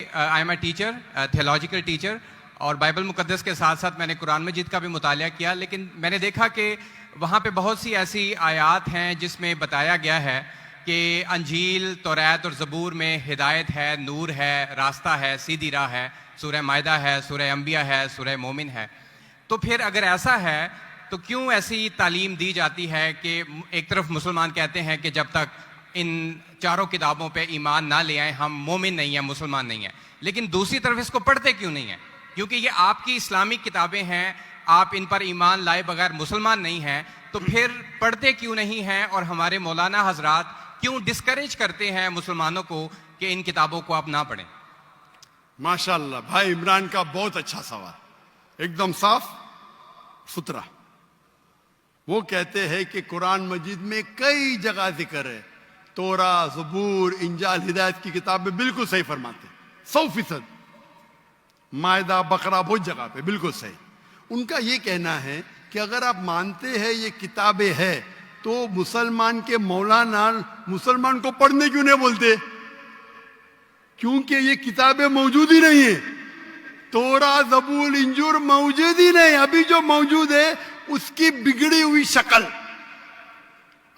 I am a teacher, theological teacher, और Bible मुकद्दस के साथ साथ मैंने कुरान मजीद का भी मुतालिया किया। लेकिन मैंने देखा कि वहाँ पे बहुत सी ऐसी आयात हैं जिसमें बताया गया है कि अंजील, तौरात और ज़बूर में हिदायत है, नूर है, रास्ता है, सीधी राह है। सूरह मायदा है, सूरह अंबिया है, सूरह मोमिन है। तो फिर अगर ऐसा है तो क्यों ऐसी तालीम दी जाती है कि एक तरफ मुसलमान कहते हैं कि जब तक इन चारों किताबों पे ईमान ना ले आए हम मोमिन नहीं हैं, मुसलमान नहीं हैं, लेकिन दूसरी तरफ इसको पढ़ते क्यों नहीं हैं? क्योंकि ये आपकी इस्लामिक किताबें हैं, आप इन पर ईमान लाए बगैर मुसलमान नहीं हैं, तो फिर पढ़ते क्यों नहीं हैं? और हमारे मौलाना हजरात क्यों डिस्करेज करते हैं मुसलमानों को कि इन किताबों को आप ना पढ़ें? माशाल्लाह, भाई इमरान का बहुत अच्छा सवाल, एकदम साफ सुथरा। वो कहते हैं कि कुरान मजीद में कई जगह जिक्र है, तोरा, ज़बूर, इंजाल, हिदायत की किताबें बिल्कुल सही फरमाते, 100%। मायदा, बकरा, बहुत जगह पे बिल्कुल सही। उनका ये कहना है कि अगर आप मानते हैं ये किताबें हैं तो मुसलमान के मौलाना मुसलमान को पढ़ने क्यों नहीं बोलते? क्योंकि ये किताबें मौजूद ही नहीं है। तोरा, ज़बूर, इंजूर मौजूद ही नहीं। अभी जो मौजूद है उसकी बिगड़ी हुई शक्ल।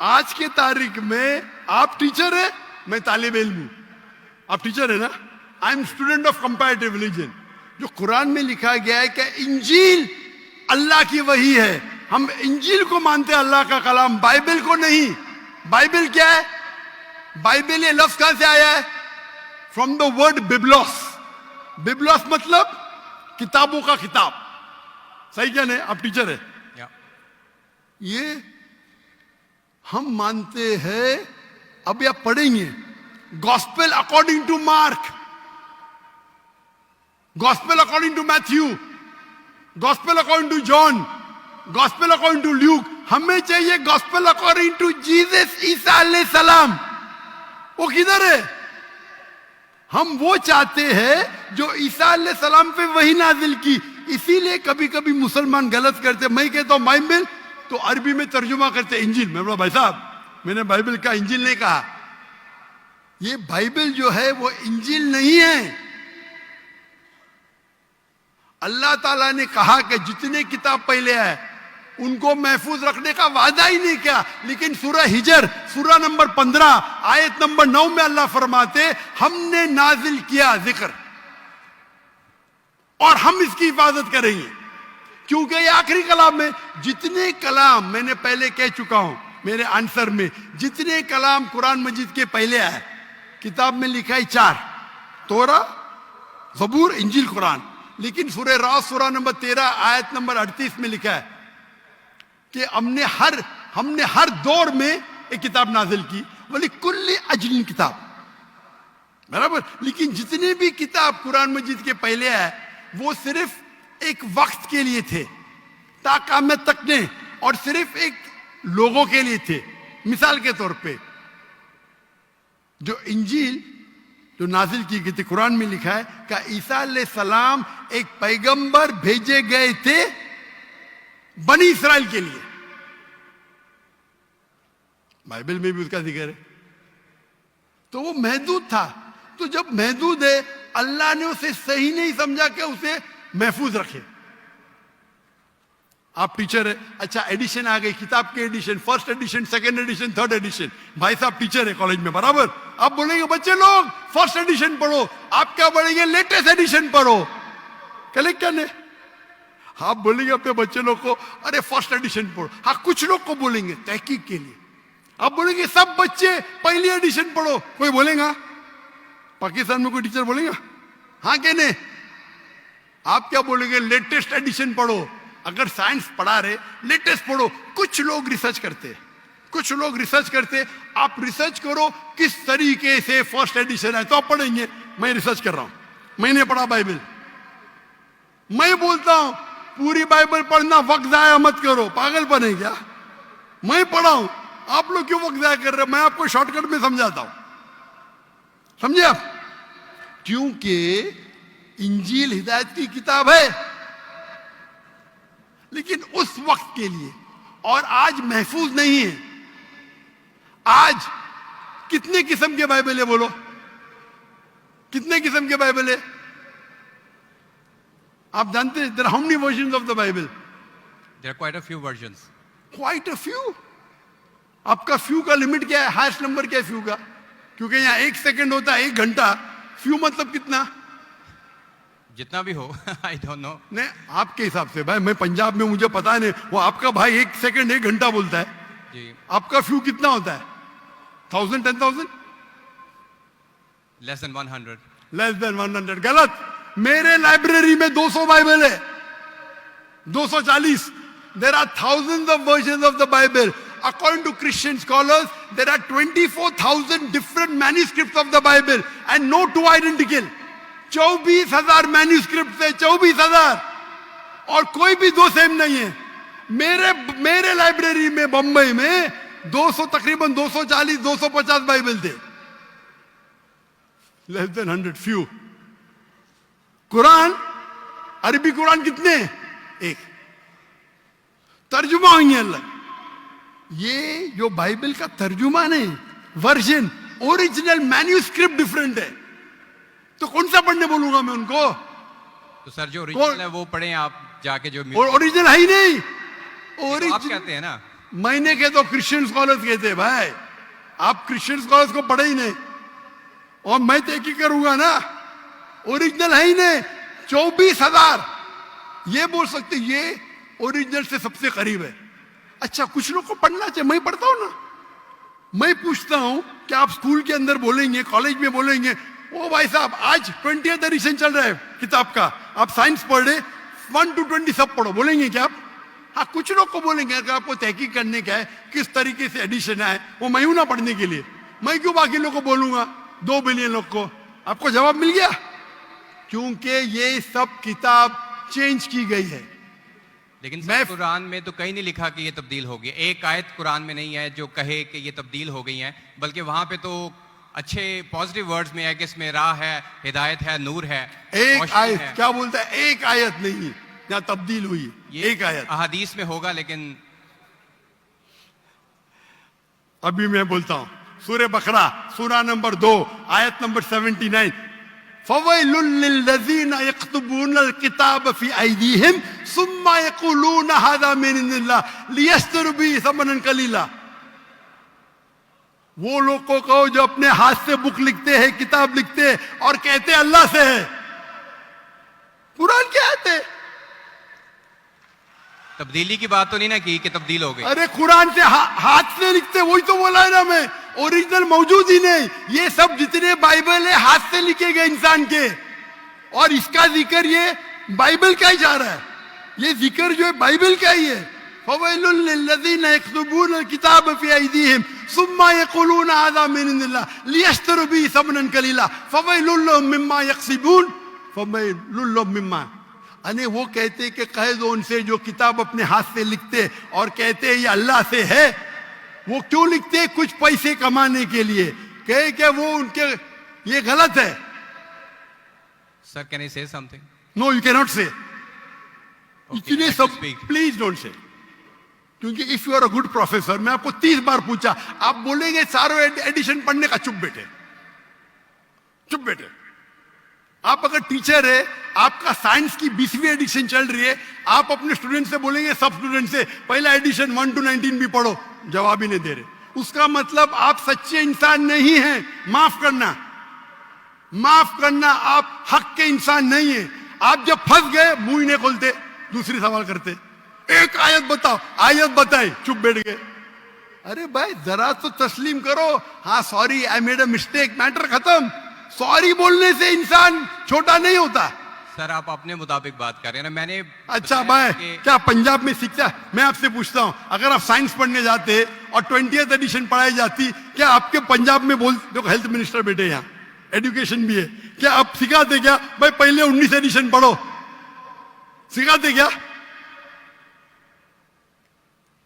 आज के तारीख में आप टीचर है, मैं तालिब इल्म हूं। आप टीचर है ना? I am student of comparative religion. जो कुरान में लिखा गया है कि इंजील अल्लाह की वही है, हम इंजील को मानते हैं, अल्लाह का कलाम, बाइबल को नहीं। बाइबल क्या है? बाइबल ये लफ्ज कहां से आया है? From the word biblos. Biblos मतलब किताबों का किताब। सही क्या नहीं? आप टीचर है। ये हम मानते हैं। अभी आप पढ़ेंगे gospel according to Mark, gospel according to Matthew, gospel according to John, gospel according to Luke. हमें चाहिए गॉस्पेल अकॉर्डिंग टू जीसस ईसा अलैहि सलाम। वो किधर है? हम वो चाहते हैं जो ईसा अलैहि सलाम पे वही नाजिल की। इसीलिए कभी कभी मुसलमान गलत करते। मैं कहता हूं बाइबल, तो अरबी में तर्जुमा करते इंजील। मैं बोला भाई साहब, मैंने बाइबल का इंजील नहीं कहा। ये बाइबल जो है वो इंजील नहीं है। अल्लाह ताला ने कहा कि जितने किताब पहले आए उनको महफूज रखने का वादा ही नहीं किया। लेकिन सूरह हिजर, सूरह नंबर 15 आयत नंबर 9 में अल्लाह फरमाते हमने नाजिल किया जिक्र और हम इसकी हिफाजत करेंगे, क्योंकि ये आखिरी कलाम है। जितने कलाम मैंने पहले कह चुका हूं मेरे आंसर में, जितने कलाम कुरान मजीद के पहले आए किताब में लिखा है 4, तोरा, ज़बूर, इंजील, कुरान। लेकिन सूरह रास सूरह नंबर 13 आयत नंबर 38 में लिखा है कि हमने हर दौर में एक किताब नाजिल की, वली कुल्ली अजलिन किताब, बराबर। लेकिन जितने भी किताब कुरान मजीद के पहले आए वो सिर्फ एक वक्त के लिए थे, ताक़यामत तक ने, और सिर्फ एक लोगों के लिए थे। मिसाल के तौर पे जो इंजील जो नाजिल की गई थी, कुरान में लिखा है कि ईसा अलैहिस्सलाम एक पैगंबर भेजे गए थे बनी इस्राइल के लिए। बाइबल में भी उसका जिक्र है। तो वो महदूद था। तो जब महदूद है, अल्लाह ने उसे सही नहीं समझा कि उसे महफूज रखे। आप टीचर है, अच्छा एडिशन आ गई, किताब के edition, first edition, second edition, third edition. भाई साहब टीचर है कॉलेज में, बराबर। आप बोलेंगे बच्चे लोग फर्स्ट एडिशन पढ़ो, आप क्या बोलेंगे? लेटेस्ट एडिशन पढ़ो। कलेक्ट करने आप बोलेंगे अपने बच्चे लोग को अरे फर्स्ट एडिशन पढ़ो। हाँ, कुछ लोग को बोलेंगे तहकीक के लिए। आप बोलेंगे सब बच्चे पहली एडिशन पढ़ो, कोई बोलेगा? पाकिस्तान में कोई टीचर बोलेगा? हाँ के नहीं? आप क्या बोलेंगे? लेटेस्ट एडिशन पढ़ो। अगर साइंस पढ़ा रहे लेटेस्ट पढ़ो। कुछ लोग रिसर्च करते, आप रिसर्च करो किस तरीके से फर्स्ट एडिशन है तो आप पढ़ेंगे। मैं रिसर्च कर रहा हूं, मैंने पढ़ा बाइबल। मैं बोलता हूं पूरी बाइबल पढ़ना, वक्त जाया मत करो, पागलपन है क्या? मैं पढ़ा हूं, आप लोग क्यों वक्त जाया कर रहे हो? मैं आपको शॉर्टकट में समझाता हूं, समझे आप? क्योंकि इंजील हिदायत की किताब है, लेकिन उस वक्त के लिए, और आज महफूज नहीं है। आज कितने किस्म के बाइबल है बोलो? कितने किस्म के बाइबल है आप जानते हैं? There how many versions of the Bible? There are quite a few versions. Quite a few. आपका फ्यू का लिमिट क्या है? हाईएस्ट नंबर क्या है फ्यू का? क्योंकि यहाँ 1 सेकंड होता है 1 घंटा. फ्यू मतलब कितना? जितना भी हो, I don't know. नहीं, आपके हिसाब से भाई, मैं पंजाब में, मुझे पता नहीं. वो आपका भाई 1 सेकंड 1 घंटा बोलता है. जी. आपका फ्यू कितना होता है? 1000, 10,000? Less than 100. Less than 100. गलत. मेरे लाइब्रेरी में 200 बाइबल है, 240. There are thousands of versions of the Bible. According to Christian scholars, there are 24,000 different manuscripts of the Bible and no two identical. 24,000 manuscripts है, 24,000, और कोई भी दो सेम नहीं है. मेरे लाइब्रेरी में बंबई में 200, तकरीबन 240, 250 बाइबल थे. Less than 100, few. कुरान, अरबी कुरान कितने? एक. तर्जुमा हुई है अलग. ये जो बाइबल का तर्जुमा नहीं, वर्जन, ओरिजिनल मैन्यूस्क्रिप्ट डिफरेंट है. तो कौन सा पढ़ने बोलूंगा मैं उनको? तो सर जो ओरिजिनल है वो पढ़ें आप जाके. जो ओरिजिनल है ही नहीं. तो आप कहते हैं ना. मैंने कहे तो क्रिश्चियन स्कॉलर्स कहते हैं भाई. आप क्रिश्चियन स्कॉलर्स को पढ़े ही नहीं, और मैं तो एक ही करूंगा ना. ओरिजिनल है ही नहीं. 24,000 ये बोल सकते ये ओरिजिनल से सबसे करीब है. अच्छा, कुछ लोग को पढ़ना चाहिए. मैं पढ़ता हूं ना. मैं पूछता हूं कि आप स्कूल के अंदर बोलेंगे, कॉलेज में बोलेंगे, ओ भाई साहब आज 20th एडिशन चल रहा है किताब का, आप साइंस पढ़ रहे, 1 to 20 सब पढ़ो, बोलेंगे क्या आप? हाँ, कुछ लोग को बोलेंगे. अगर आपको तहकीक करने का है किस तरीके से एडिशन आए, वो मैं हूं ना पढ़ने के लिए. मैं क्यों बाकी लोग को बोलूंगा, 2 बिलियन लोग को? आपको जवाब मिल गया. क्योंकि ये सब किताब चेंज की गई है. लेकिन सर कुरान में तो कहीं नहीं लिखा कि ये तब्दील हो गई. एक आयत कुरान में नहीं है जो कहे कि ये तब्दील हो गई है, बल्कि वहां पे तो अच्छे पॉजिटिव वर्ड्स में है कि इसमें राह है, हिदायत है, नूर है. एक आयत क्या बोलता है? एक आयत नहीं यहाँ तब्दील हुई. एक आयत अहादीस में होगा. लेकिन अभी मैं बोलता हूं. सूरह बकरा, सूरा नंबर 2, आयत नंबर 79. फवैलुल लिल्लज़ीना यक्तुबूनल किताब फी अयदीहिम सुम्मा यक़ूलूना हाज़ा मिन इंदिल्लाह लियश्तरू बिही समनन कलीला. वो लोग को कहो जो अपने हाथ से बुक लिखते हैं, किताब लिखते हैं, और कहते हैं अल्लाह से है. कुरान क्या आते? तब्दीली की बात तो नहीं ना की कि तब्दील हो गई. अरे कुरान से हाथ से लिखते, वही तो बोला है ना मैं. ओरिजिनल मौजूद ही नहीं. ये सब जितने बाइबल है हाथ से लिखे गए इंसान के, और इसका जिक्र ये बाइबल का ही जा रहा है. ये जिक्र जो है बाइबल का ही है. फवैलुल लिल्लज़ीना यक्तुबूनल किताब फी अयदीहिम सुम्मा यक़ूलूना हाज़ा मिन इंदिल्लाह लियश्तरू बिही समनन कलीला फवैलुल लहुम मिम्मा यक्सिबून फवैलुल लहुम मिम्मा. अने वो कहते कि कह दो उनसे जो किताब अपने हाथ से लिखते और कहते ये अल्लाह से है. वो क्यों लिखते? कुछ पैसे कमाने के लिए. कहे कि वो उनके ये गलत है. Sir can I say something? No, you can not say. इतने सब speak. Please don't say. क्योंकि if you are a good professor, मैं आपको 30 बार पूछा, आप बोलेंगे चारों एडिशन पढ़ने का. चुप बेटे, चुप बेटे. आप अगर टीचर है, आपका साइंस की 20वीं एडिशन चल रही है, आप अपने स्टूडेंट से बोलेंगे, सब स्टूडेंट से पहला एडिशन 1 to 19 भी पढ़ो, जवाब ही नहीं दे रहे. उसका मतलब आप सच्चे इंसान नहीं हैं. माफ करना, माफ करना, आप हक के इंसान नहीं है. आप जब फंस गए मुंह ही नहीं खोलते, दूसरी सवाल करते. एक आयत बताओ, आयत बताई, चुप बैठ गए. अरे भाई जरा तो तस्लीम करो. हाँ sorry, I made a mistake, matter खत्म. सॉरी बोलने से इंसान छोटा नहीं होता. सर आप अपने मुताबिक बात कर रहे हैं ना. मैंने अच्छा भाई, क्या पंजाब में शिक्षा? मैं आपसे पूछता हूं, अगर आप साइंस पढ़ने जाते और 20th एडिशन पढ़ाई जाती, क्या आपके पंजाब में बोल, देखो हेल्थ मिनिस्टर बैठे यहाँ, एजुकेशन भी है, क्या आप सिखाते क्या भाई पहले 19 एडिशन पढ़ो? सिखाते क्या?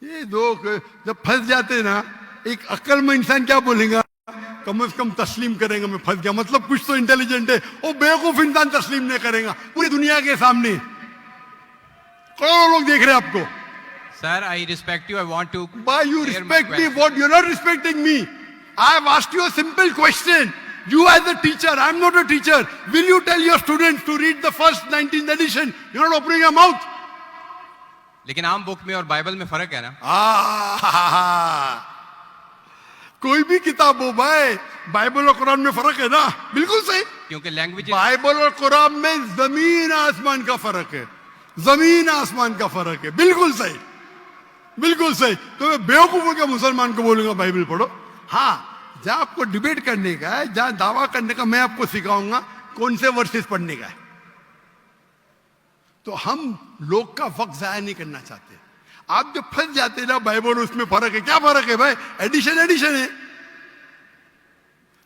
ये दो जब फंस जाते ना, एक अक्लमंद इंसान क्या बोलेगा? कम से कम तस्लीम करेंगे मैं फंस गया, मतलब कुछ तो इंटेलिजेंट है. वो बेवकूफ इंसान तस्लीम नहीं करेगा पूरी दुनिया के सामने. करोड़ों लोग देख रहे हैं आपको. Sir I respect you, I want to. Why you respect me? What? You're not respecting me. I have asked you a simple question. You as a teacher, I'm not a teacher. Will you tell your students to read the first 19th edition? You're not opening your mouth. लेकिन आम book में और Bible में फर्क है ना। कोई भी किताब हो भाई, बाइबल और कुरान में फर्क है ना। बिल्कुल सही, क्योंकि लैंग्वेज बाइबल और कुरान में जमीन आसमान का फर्क है, जमीन आसमान का फर्क है। बिल्कुल सही, बिल्कुल सही। तो मैं बेवकूफों के मुसलमान को बोलूंगा बाइबल पढ़ो। हाँ, जहां आपको डिबेट करने का है, जहां दावा करने का, मैं आपको सिखाऊंगा कौन से वर्सेस पढ़ने का है। तो हम लोग का वक्त जाया नहीं करना चाहते। आप जब फंस जाते ना बाइबल उसमें फर्क है, क्या फर्क है भाई, एडिशन एडिशन है।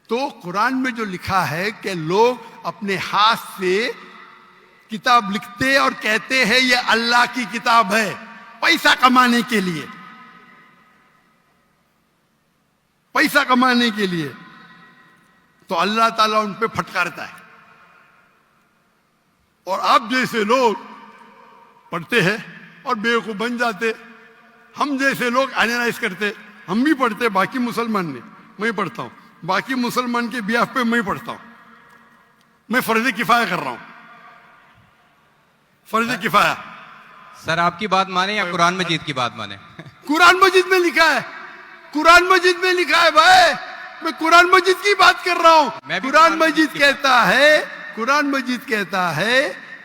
तो कुरान में जो लिखा है कि लोग अपने हाथ से किताब लिखते और कहते हैं ये अल्लाह की किताब है, पैसा कमाने के लिए, पैसा कमाने के लिए, तो अल्लाह ताला उन पे फटकारता है। और आप जैसे लोग पढ़ते हैं और बेवकूफ बन जाते, हम जैसे लोग एनालाइज करते। हम भी पढ़ते, बाकी मुसलमान ने, मैं पढ़ता हूं, बाकी मुसलमान के बिहाफ पे मैं पढ़ता हूं। मैं फर्ज किफाया कर रहा हूं, फर्ज किफाया। सर आपकी बात माने या कुरान मजीद की बात माने? कुरान मजीद में लिखा है, कुरान मजीद में लिखा है भाई, मैं कुरान मजीद की बात कर रहा हूं। कुरान मजीद कहता है, कुरान मजीद कहता है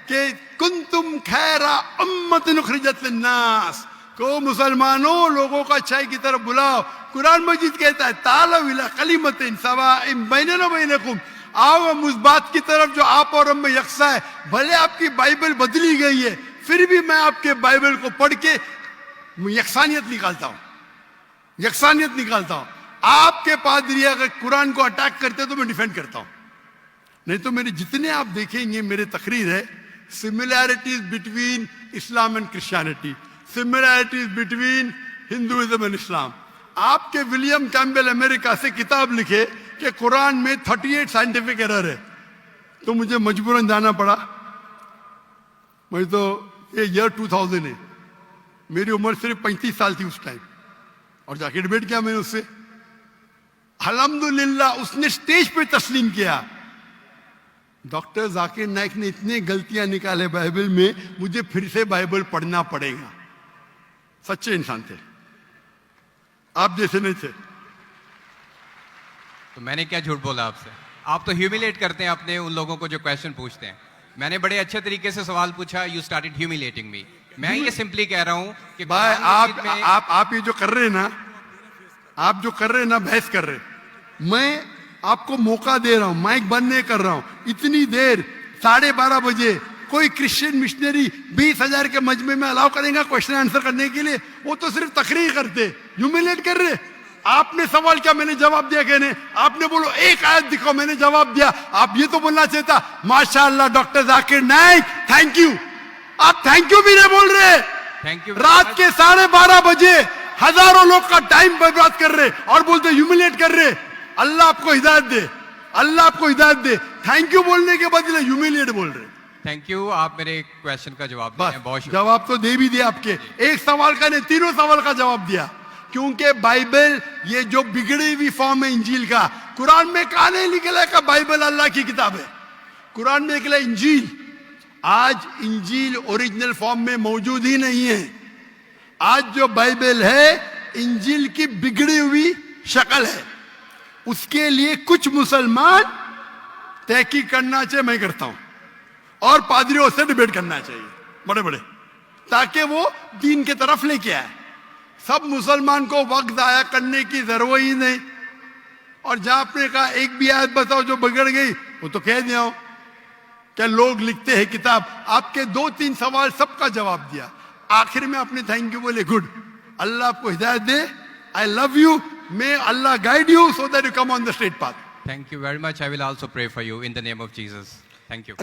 कि कुंतुम खैरा उम्मतिन उखरिजत लिन्नास, को मुसलमानों लोगों को अच्छाई की तरफ बुलाओ। कुरान मजीद कहता है तालू इला कलिमतिन सवाइम बैनना व बैनकुम, आओ हम उस बात की तरफ जो आप और हम में यकसा है। भले आपकी बाइबल बदली गई है, फिर भी मैं आपके बाइबल को पढ़ के यकसानियत निकालता हूं, यकसानियत निकालता हूं। आपके पादरी अगर कुरान को अटैक करते तो मैं डिफेंड करता हूं, नहीं तो मेरे जितने आप देखेंगे मेरे तकरीर है, similarities between Islam and Christianity, similarities between Hinduism and Islam. आपके विलियम कैम्पबेल अमेरिका से किताब लिखे कि कुरान में 38 साइंटिफिक एरर है, तो मुझे मजबूरन जाना पड़ा। मैं तो ये ईयर 2000 है, मेरी उम्र सिर्फ 35 साल थी उस टाइम, और जाके डिबेट किया मैंने उससे। अल्हम्दुलिल्लाह उसने स्टेज पे तस्लीम किया। डॉक्टर जाकिर नाइक ने इतने गलतियां निकाले बाइबल में, मुझे फिर से बाइबल पढ़ना पड़ेगा। सच्चे इंसान थे, आप जैसे नहीं थे। तो मैंने क्या झूठ बोला आपसे? आप तो ह्यूमिलेट करते हैं अपने उन लोगों को जो क्वेश्चन पूछते हैं। मैंने बड़े अच्छे तरीके से सवाल पूछा, यू स्टार्टेड ह्यूमिलेटिंग मी। मैं ये सिंपली कह रहा हूं कि भाई आप ये जो कर रहे हैं ना, आप जो कर रहे हैं ना, बहस कर रहे, मैं आपको मौका दे रहा हूं, माइक बंद नहीं कर रहा हूं। इतनी देर 12:30 बजे कोई क्रिश्चियन मिशनरी 20,000 के मजमे में अलाउ करेगा क्वेश्चन आंसर करने के लिए? वो तो सिर्फ तकरीर करते, ह्यूमिलेट कर रहे। आपने सवाल किया, मैंने जवाब दिया। कहने आपने बोलो एक आयत दिखाओ, मैंने जवाब दिया। आप ये तो बोलना चाहिए था माशाअल्लाह doctor Zakir Naik thank you. आप थैंक यू भी नहीं बोल रहे। Thank you. रात के 12:30 बजे हजारों लोग का टाइम बर्बाद कर रहे और बोलते ह्यूमिलेट कर रहे। अल्लाह आपको हिदायत दे, अल्लाह आपको हिदायत दे। थैंक यू बोलने के बदले ह्यूमिलेट बोल रहे। थैंक यू, आप मेरे क्वेश्चन का जवाब दिए हैं, बहुत शुक्रिया। जवाब तो दे भी दिया आपके, एक सवाल का नहीं, तीनों सवाल का जवाब दिया। क्योंकि बाइबल ये जो बिगड़ी हुई फॉर्म है इंजील का, कुरान में कहा नहीं निकला का बाइबल अल्लाह की किताब है। कुरान में निकला इंजील। आज इंजील ओरिजिनल फॉर्म में मौजूद ही नहीं है। आज जो बाइबल है इंजील की बिगड़ी हुई शक्ल है। उसके लिए कुछ मुसलमान तहकीक करना चाहिए, मैं करता हूं, और पादरियों से डिबेट करना चाहिए बड़े बड़े, ताकि वो दीन के तरफ लेके आए। सब मुसलमान को वक्त जाया करने की जरूरत ही नहीं। और जहां आपने कहा एक भी आयत बताओ जो बिगड़ गई, वो तो कह दिया क्या लोग लिखते हैं किताब। आपके 2-3 सवाल सबका जवाब दिया। आखिर में आपने थैंक यू बोले, गुड, अल्लाह आपको हिदायत दे, I love you, may Allah guide you so that you come on the straight path. Thank you very much. I will also pray for you in the name of Jesus. Thank you.